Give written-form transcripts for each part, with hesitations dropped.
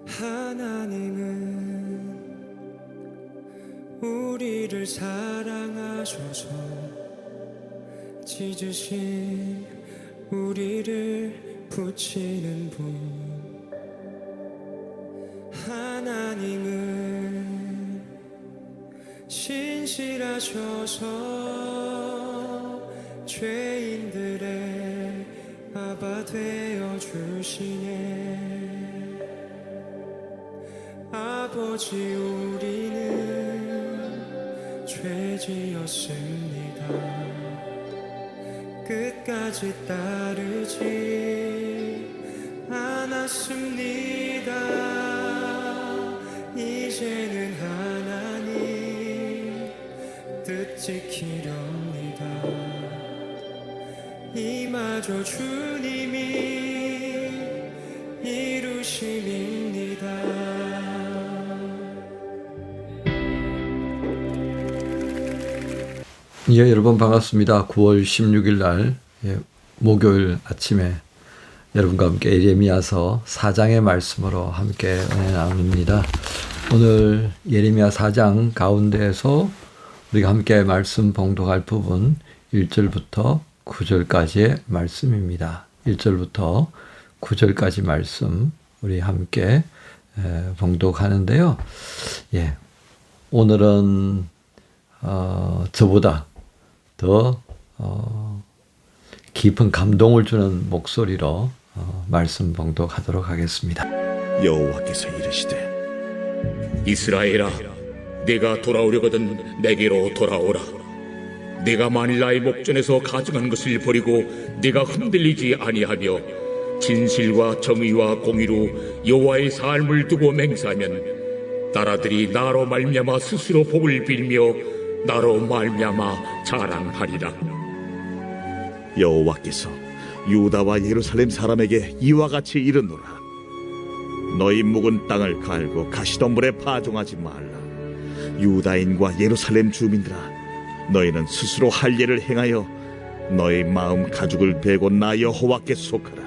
하나님은 우리를 사랑하셔서 찢으신 우리를 붙이는 분. 하나님은 신실하셔서 죄인들의 아바 되어 주시네. 아버지, 우리는 죄 지었습니다. 끝까지 따르지 않았습니다. 이제는 하나님 뜻 지키렵니다. 이마저 주님이 이루심입니다. 예, 여러분 반갑습니다. 9월 16일 날 목요일 아침에 여러분과 함께 예레미야서 4장의 말씀으로 함께 은혜 나눕니다. 오늘 예레미야 4장 가운데에서 우리가 함께 말씀 봉독할 부분 1절부터 9절까지의 말씀입니다. 1절부터 9절까지 말씀 우리 함께 봉독하는데요. 예, 오늘은 저보다 더 깊은 감동을 주는 목소리로 말씀 봉독하도록 하겠습니다. 여호와께서 이르시되 이스라엘아, 내가 돌아오려거든 내게로 돌아오라. 내가 만일 나의 목전에서 가증한 것을 버리고 내가 흔들리지 아니하며 진실과 정의와 공의로 여호와의 삶을 두고 맹세하면 나라들이 나로 말미암아 스스로 복을 빌며 나로 말미암아 자랑하리라. 여호와께서 유다와 예루살렘 사람에게 이와 같이 이르노라. 너희 묵은 땅을 갈고 가시덤불에 파종하지 말라. 유다인과 예루살렘 주민들아, 너희는 스스로 할 일을 행하여 너희 마음 가죽을 베고 나 여호와께 속하라.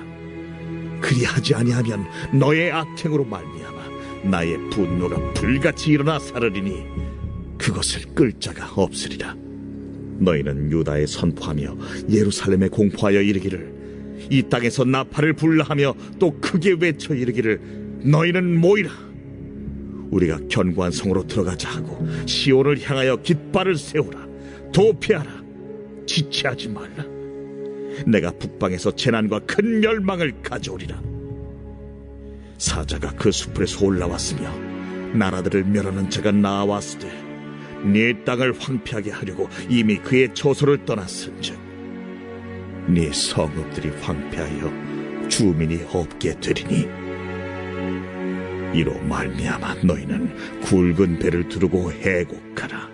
그리하지 아니하면 너의 악행으로 말미암아 나의 분노가 불같이 일어나 사르리니 그것을 끌 자가 없으리라. 너희는 유다에 선포하며 예루살렘에 공포하여 이르기를 이 땅에서 나팔을 불라하며 또 크게 외쳐 이르기를 너희는 모이라. 우리가 견고한 성으로 들어가자 하고 시온을 향하여 깃발을 세우라. 도피하라. 지체하지 말라. 내가 북방에서 재난과 큰 멸망을 가져오리라. 사자가 그 숲에서 올라왔으며 나라들을 멸하는 자가 나왔으되 네 땅을 황폐하게 하려고 이미 그의 처소를 떠났은즉 네 성읍들이 황폐하여 주민이 없게 되리니 이로 말미암아 너희는 굵은 배를 두르고 해곡하라.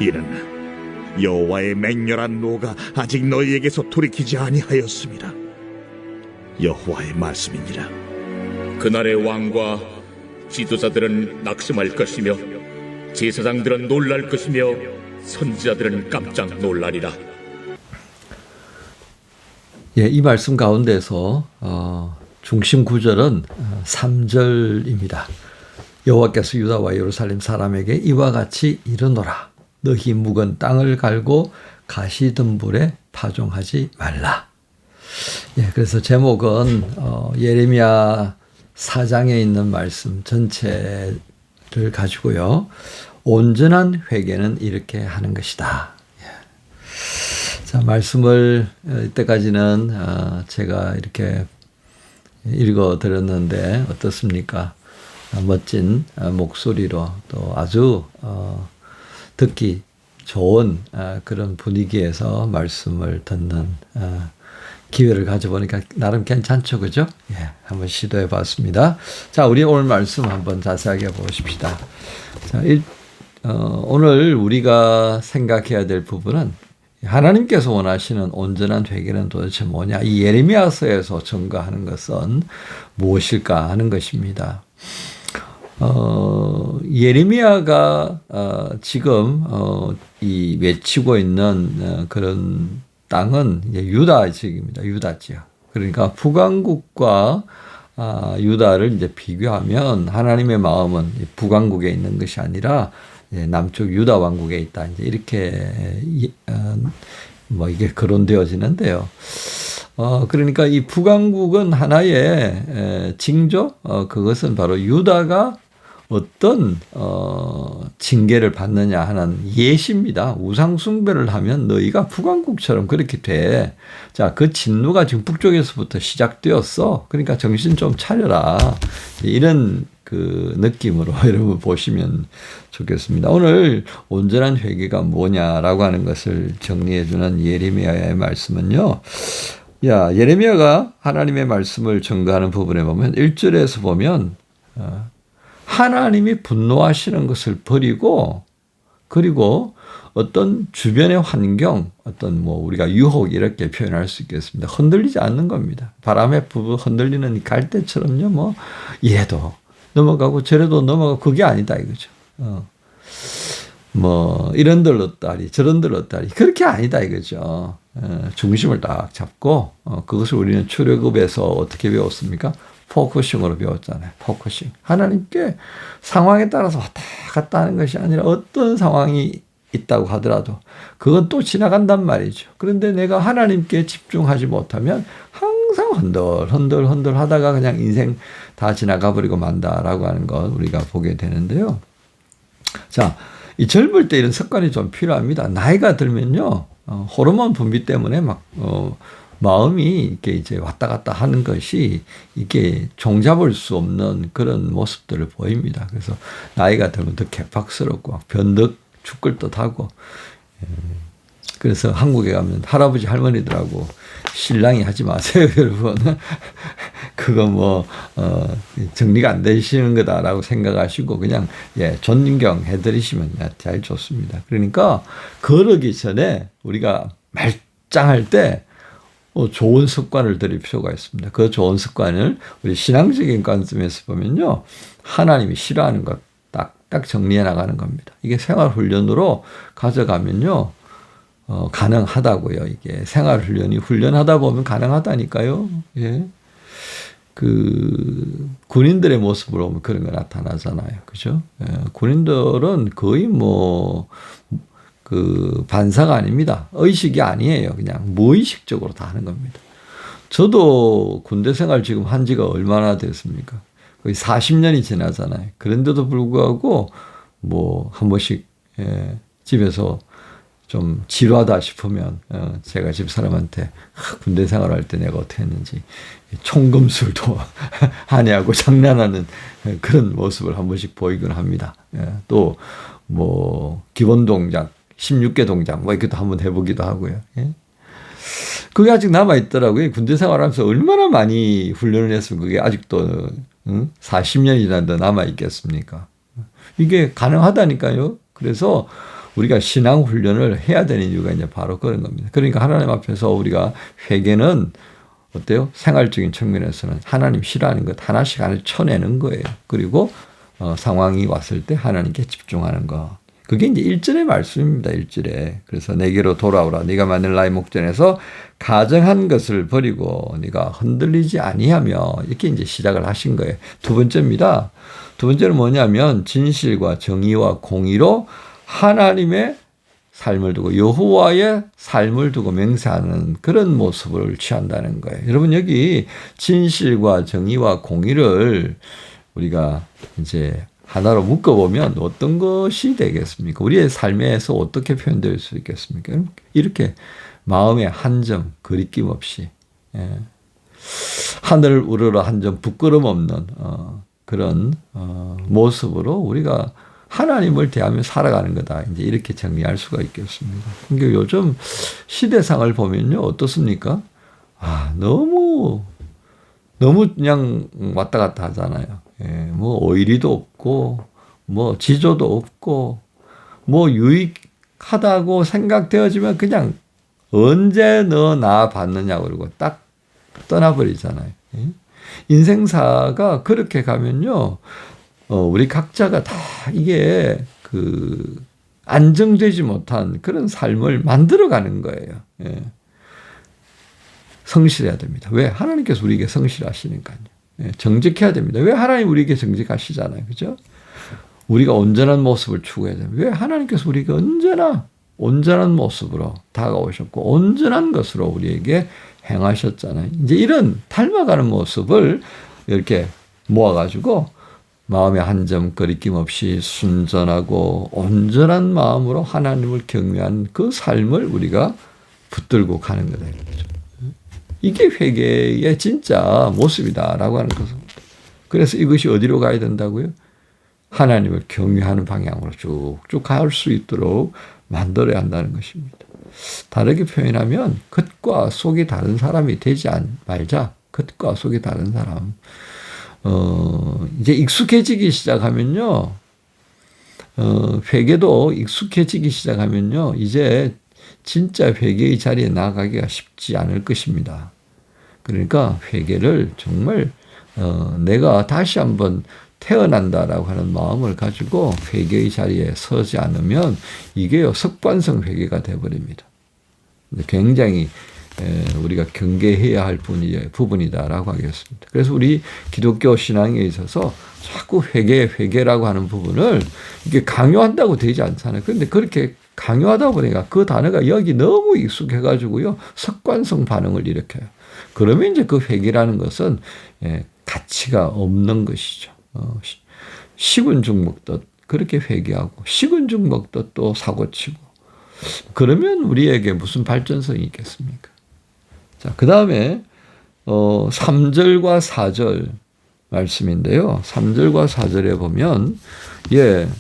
이는 여호와의 맹렬한 노가 아직 너희에게서 돌이키지 아니하였습니다. 여호와의 말씀이니라. 그날의 왕과 지도자들은 낙심할 것이며 제사장들은 놀랄 것이며 선지자들은 깜짝 놀라리라. 예, 이 말씀 가운데서 중심 구절은 3절입니다. 여호와께서 유다와 예루살렘 사람에게 이와 같이 이르노라. 너희 묵은 땅을 갈고 가시덤불에 파종하지 말라. 예, 그래서 제목은 예레미야 4장에 있는 말씀 전체를 가지고요. 온전한 회개는 이렇게 하는 것이다. 예. 자, 말씀을 이때까지는 제가 이렇게 읽어드렸는데 어떻습니까? 멋진 목소리로 또 아주 듣기 좋은 그런 분위기에서 말씀을 듣는 기회를 가져보니까 나름 괜찮죠, 그죠? 예, 한번 시도해 봤습니다. 자, 우리 오늘 말씀 한번 자세하게 보십시다. 자, 오늘 우리가 생각해야 될 부분은 하나님께서 원하시는 온전한 회개는 도대체 뭐냐? 이 예레미야서에서 증거하는 것은 무엇일까 하는 것입니다. 예레미야가 지금 이 외치고 있는 그런 땅은 이제 유다 지역입니다. 유다 지역. 그러니까 북왕국과 유다를 이제 비교하면 하나님의 마음은 북왕국에 있는 것이 아니라 남쪽 유다 왕국에 있다. 이제 이렇게 뭐 이게 거론되어지는데요. 그러니까 이 북왕국은 하나의 징조, 그것은 바로 유다가 어떤 징계를 받느냐 하는 예시입니다. 우상숭배를 하면 너희가 북왕국처럼 그렇게 돼. 자, 그 진노가 지금 북쪽에서부터 시작되었어. 그러니까 정신 좀 차려라. 이런 그 느낌으로 여러분 보시면 좋겠습니다. 오늘 온전한 회개가 뭐냐라고 하는 것을 정리해주는 예레미야의 말씀은요. 예레미야가 하나님의 말씀을 전가하는 부분에 보면 1절에서 보면 하나님이 분노하시는 것을 버리고 그리고 어떤 주변의 환경, 어떤 뭐 우리가 유혹 이렇게 표현할 수 있겠습니다. 흔들리지 않는 겁니다. 바람에 흔들리는 갈대처럼요. 뭐 이래도 넘어가고 저래도 넘어가고 그게 아니다 이거죠. 뭐 이런들 어따리 저런들 어따리 그렇게 아니다 이거죠. 중심을 딱 잡고 그것을 우리는 출애굽에서 어떻게 배웠습니까? 포커싱으로 배웠잖아요. 포커싱. 하나님께 상황에 따라서 왔다 갔다 하는 것이 아니라 어떤 상황이 있다고 하더라도 그건 또 지나간단 말이죠. 그런데 내가 하나님께 집중하지 못하면 항상 흔들 하다가 그냥 인생 다 지나가 버리고 만다라고 하는 걸 우리가 보게 되는데요. 자, 이 젊을 때 이런 습관이 좀 필요합니다. 나이가 들면요, 호르몬 분비 때문에 막, 마음이 이렇게 이제 왔다 갔다 하는 것이 이게 종잡을 수 없는 그런 모습들을 보입니다. 그래서 나이가 들면 더 개팍스럽고 막 변덕 죽을 듯 하고. 그래서 한국에 가면 할아버지 할머니들하고 신랑이 하지 마세요, 여러분. 그거 뭐, 정리가 안 되시는 거다라고 생각하시고 그냥, 존경 해드리시면 제일 좋습니다. 그러니까 거르기 전에 우리가 말짱할 때 좋은 습관을 들일 필요가 있습니다. 그 좋은 습관을 우리 신앙적인 관점에서 보면요. 하나님이 싫어하는 것 딱딱 정리해 나가는 겁니다. 이게 생활 훈련으로 가져가면요. 가능하다고요. 이게 생활 훈련하다 보면 가능하다니까요. 예. 그 군인들의 모습으로 보면 그런 거 나타나잖아요. 그죠? 예. 군인들은 거의 그 반사가 아닙니다. 의식이 아니에요. 그냥 무의식적으로 다 하는 겁니다. 저도 군대 생활 지금 한 지가 얼마나 됐습니까? 거의 40년이 지나잖아요. 그런데도 불구하고 뭐 한 번씩 집에서 좀 지루하다 싶으면 제가 집 사람한테 군대 생활할 때 내가 어떻게 했는지 총검술도 하냐고 장난하는 그런 모습을 한 번씩 보이곤 합니다. 또 뭐 기본 동작 16개 동작 뭐 이것도 한번 해보기도 하고요. 그게 아직 남아있더라고요. 군대 생활하면서 얼마나 많이 훈련을 했으면 그게 아직도 40년이 지났는데 남아있겠습니까? 이게 가능하다니까요. 그래서 우리가 신앙 훈련을 해야 되는 이유가 이제 바로 그런 겁니다. 그러니까 하나님 앞에서 우리가 회개는 어때요? 생활적인 측면에서는 하나님 싫어하는 것 하나씩 쳐내는 거예요. 그리고 상황이 왔을 때 하나님께 집중하는 거. 그게 이제 1절의 말씀입니다. 1절에. 그래서 내게로 돌아오라. 네가 만일 나의 목전에서 가정한 것을 버리고 네가 흔들리지 아니하며 이렇게 이제 시작을 하신 거예요. 두 번째입니다. 두 번째는 뭐냐면 진실과 정의와 공의로 하나님의 삶을 두고 여호와의 삶을 두고 맹세하는 그런 모습을 취한다는 거예요. 여러분 여기 진실과 정의와 공의를 우리가 이제 하나로 묶어보면 어떤 것이 되겠습니까? 우리의 삶에서 어떻게 표현될 수 있겠습니까? 이렇게 마음의 한 점 거리낌 없이 하늘을 우러러 한 점 부끄럼 없는 그런 모습으로 우리가 하나님을 대하며 살아가는 거다. 이제 이렇게 정리할 수가 있겠습니다. 그러니까 요즘 시대상을 보면요. 어떻습니까? 너무 그냥 왔다 갔다 하잖아요. 뭐 오일이도 없고 뭐 지조도 없고 뭐 유익하다고 생각되어지면 그냥 언제 너 나 받느냐고 그러고 딱 떠나버리잖아요. 인생사가 그렇게 가면요. 우리 각자가 다 이게 그 안정되지 못한 그런 삶을 만들어가는 거예요. 성실해야 됩니다. 왜? 하나님께서 우리에게 성실하시니까요. 예, 정직해야 됩니다. 왜 하나님 우리에게 정직하시잖아요. 그죠? 우리가 온전한 모습을 추구해야 됩니다. 왜 하나님께서 우리에게 언제나 온전한 모습으로 다가오셨고 온전한 것으로 우리에게 행하셨잖아요. 이제 이런 닮아가는 모습을 이렇게 모아가지고 마음에 한 점 거리낌 없이 순전하고 온전한 마음으로 하나님을 경외한 그 삶을 우리가 붙들고 가는 거다. 이게 회개의 진짜 모습이다라고 하는 것입니다. 그래서 이것이 어디로 가야 된다고요? 하나님을 경외하는 방향으로 쭉쭉 갈 수 있도록 만들어야 한다는 것입니다. 다르게 표현하면 겉과 속이 다른 사람이 되지 말자. 겉과 속이 다른 사람. 이제 익숙해지기 시작하면요. 회개도 익숙해지기 시작하면요. 이제 진짜 회개의 자리에 나가기가 쉽지 않을 것입니다. 그러니까 회개를 정말 내가 다시 한번 태어난다라고 하는 마음을 가지고 회개의 자리에 서지 않으면 이게요 습관성 회개가 되어버립니다. 굉장히 우리가 경계해야 할 부분이다라고 하겠습니다. 그래서 우리 기독교 신앙에 있어서 자꾸 회개라고 하는 부분을 이게 강요한다고 되지 않잖아요. 그런데 그렇게 강요하다 보니까 그 단어가 여기 너무 익숙해가지고요 습관성 반응을 일으켜요. 그러면 이제 그 회개라는 것은 가치가 없는 것이죠. 식은 죽 먹듯 그렇게 회개하고 식은 죽 먹듯 또 사고치고 그러면 우리에게 무슨 발전성이 있겠습니까? 자, 그 다음에 3절과 4절 말씀인데요. 3절과 4절에 보면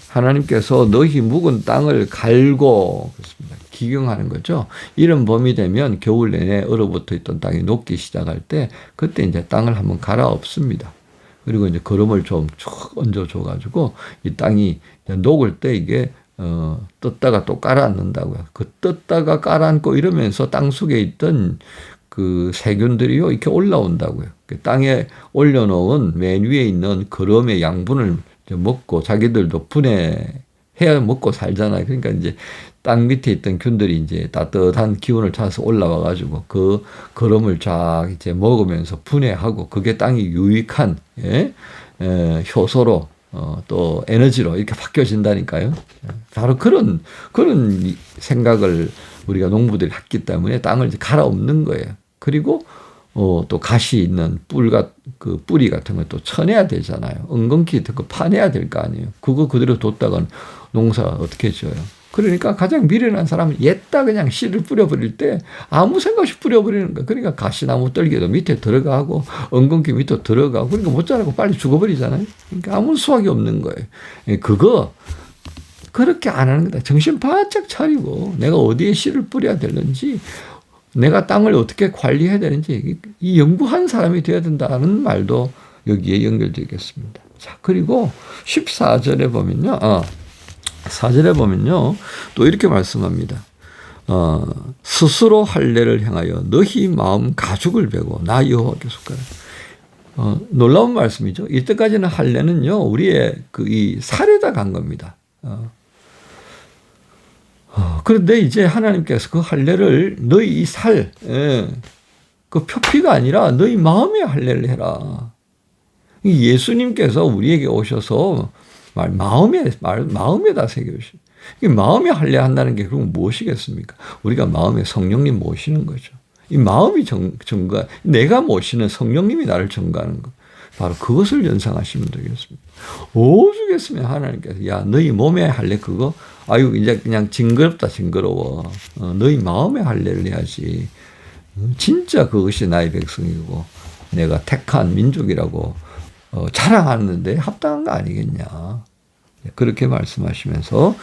하나님께서 너희 묵은 땅을 갈고 그렇습니다. 기경하는 거죠. 이런 봄이 되면 겨울 내내 얼어붙어 있던 땅이 녹기 시작할 때 그때 이제 땅을 한번 갈아엎습니다. 그리고 이제 거름을 좀 쭉 얹어줘가지고 이 땅이 녹을 때 이게 떴다가 또 깔아앉는다고요. 그 떴다가 깔아앉고 이러면서 땅 속에 있던 그 세균들이요 이렇게 올라온다고요. 그 땅에 올려놓은 맨 위에 있는 거름의 양분을 먹고 자기들도 분해해야 먹고 살잖아요. 그러니까 이제 땅 밑에 있던 균들이 이제 따뜻한 기운을 찾아서 올라와 가지고 그 거름을 쫙 이제 먹으면서 분해하고 그게 땅이 유익한 효소로 또 에너지로 이렇게 바뀌어진다니까요. 바로 그런 생각을 우리가 농부들이 했기 때문에 땅을 이제 갈아엎는 거예요. 그리고 또 가시 있는 그 뿌리 같은 것도 쳐내야 되잖아요. 엉겅퀴 그 파내야 될 거 아니에요. 그거 그대로 뒀다간 농사 어떻게 지어요? 그러니까 가장 미련한 사람은 옛다 그냥 씨를 뿌려버릴 때 아무 생각 없이 뿌려버리는 거야. 그러니까 가시나무 떨기도 밑에 들어가고 엉겅퀴 밑에 들어가고 그러니까 못 자라고 빨리 죽어버리잖아요. 그러니까 아무 수확이 없는 거예요. 그거 그렇게 안 하는 거다. 정신 바짝 차리고 내가 어디에 씨를 뿌려야 되는지 내가 땅을 어떻게 관리해야 되는지 이 연구한 사람이 되어야 된다는 말도 여기에 연결되겠습니다. 자, 그리고 14절에 보면요. 4절에 보면요. 또 이렇게 말씀합니다. 스스로 할례를 행하여 너희 마음 가죽을 베고 나 여호와께 속하라. 놀라운 말씀이죠. 이때까지는 할례는요. 우리의 이 살에다 간 겁니다. 그런데 이제 하나님께서 그 할례를 너희 이 살, 그 표피가 아니라 너희 마음의 할례를 해라. 예수님께서 우리에게 오셔서 마음에다 새겨주시. 마음에 할례한다는 게 그럼 무엇이겠습니까? 우리가 마음에 성령님 모시는 거죠. 이 마음이 증거, 내가 모시는 성령님이 나를 증거하는 것. 바로 그것을 연상하시면 되겠습니다. 오죽했으면 하나님께서 야 너희 몸에 할례 그거 아유 이제 그냥 징그러워. 너희 마음에 할례를 해야지. 진짜 그것이 나의 백성이고 내가 택한 민족이라고 자랑하는데 합당한 거 아니겠냐. 그렇게 말씀하시면서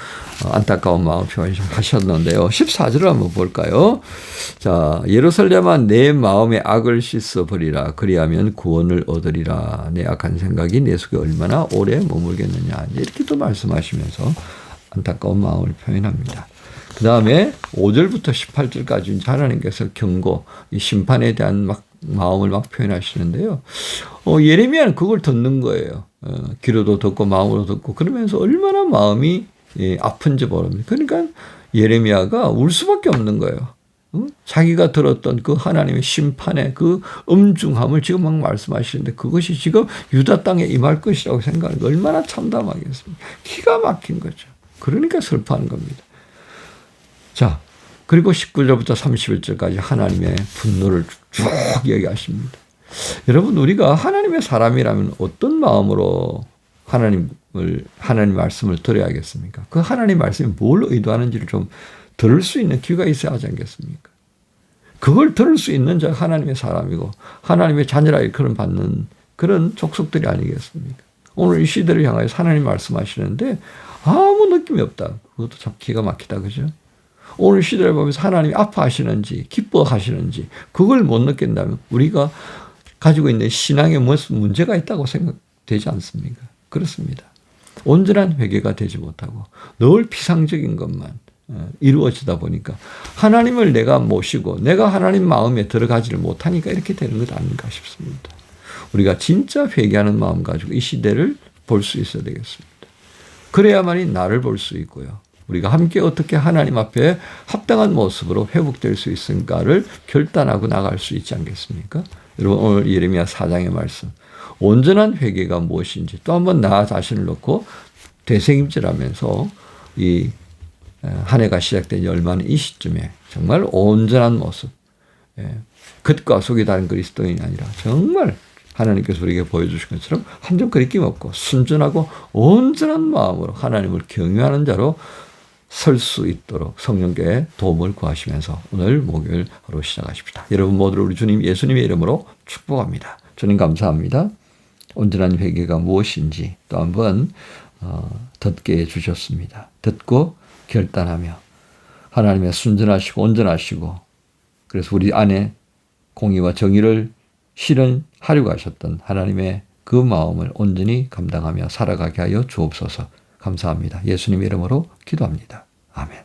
안타까운 마음 표현하셨는데요. 14절을 한번 볼까요? 자, 예루살렘아 내 마음의 악을 씻어버리라. 그리하면 구원을 얻으리라. 내 악한 생각이 내 속에 얼마나 오래 머물겠느냐. 이렇게 또 말씀하시면서 안타까운 마음을 표현합니다. 그 다음에 5절부터 18절까지 하나님께서 경고, 이 심판에 대한 마음을 표현하시는데요. 예레미야는 그걸 듣는 거예요. 귀로도 듣고 마음으로 듣고 그러면서 얼마나 마음이 아픈지 모릅니다. 그러니까 예레미야가 울 수밖에 없는 거예요. 자기가 들었던 그 하나님의 심판의 그 엄중함을 지금 막 말씀하시는데 그것이 지금 유다 땅에 임할 것이라고 생각하는 거 얼마나 참담하겠습니까? 기가 막힌 거죠. 그러니까 슬퍼하는 겁니다. 자, 그리고 19절부터 31절까지 하나님의 분노를 쭉 이야기하십니다. 여러분, 우리가 하나님의 사람이라면 어떤 마음으로 하나님 말씀을 들어야겠습니까? 그 하나님 말씀이 뭘 의도하는지를 좀 들을 수 있는 귀가 있어야 하지 않겠습니까? 그걸 들을 수 있는 자가 하나님의 사람이고 하나님의 자녀라 일컬음 받는 그런 족속들이 아니겠습니까? 오늘 이 시대를 향해서 하나님 말씀하시는데 아무 느낌이 없다. 그것도 참 기가 막히다. 그죠? 오늘 시대를 보면서 하나님이 아파하시는지 기뻐하시는지 그걸 못 느낀다면 우리가 가지고 있는 신앙에 무슨 문제가 있다고 생각되지 않습니까? 그렇습니다. 온전한 회개가 되지 못하고 늘 피상적인 것만 이루어지다 보니까 하나님을 내가 모시고 내가 하나님 마음에 들어가지를 못하니까 이렇게 되는 것 아닌가 싶습니다. 우리가 진짜 회개하는 마음 가지고 이 시대를 볼 수 있어야 되겠습니다. 그래야만이 나를 볼 수 있고요. 우리가 함께 어떻게 하나님 앞에 합당한 모습으로 회복될 수 있을까를 결단하고 나갈 수 있지 않겠습니까? 여러분, 오늘 예레미야 4장의 말씀, 온전한 회개가 무엇인지 또 한번 나 자신을 놓고 되새김질하면서 이 한 해가 시작된 열마는 이 시점에 정말 온전한 모습, 겉과 속이 다른 그리스도인이 아니라 정말 하나님께서 우리에게 보여주신 것처럼 한 점 그리낌 없고 순전하고 온전한 마음으로 하나님을 경외하는 자로 설 수 있도록 성령께 도움을 구하시면서 오늘 목요일 하루 시작하십니다. 여러분 모두를 우리 주님 예수님의 이름으로 축복합니다. 주님 감사합니다. 온전한 회개가 무엇인지 또 한번 듣게 해주셨습니다. 듣고 결단하며 하나님의 순전하시고 온전하시고 그래서 우리 안에 공의와 정의를 실현하려고 하셨던 하나님의 그 마음을 온전히 감당하며 살아가게 하여 주옵소서. 감사합니다. 예수님 이름으로 기도합니다. 아멘.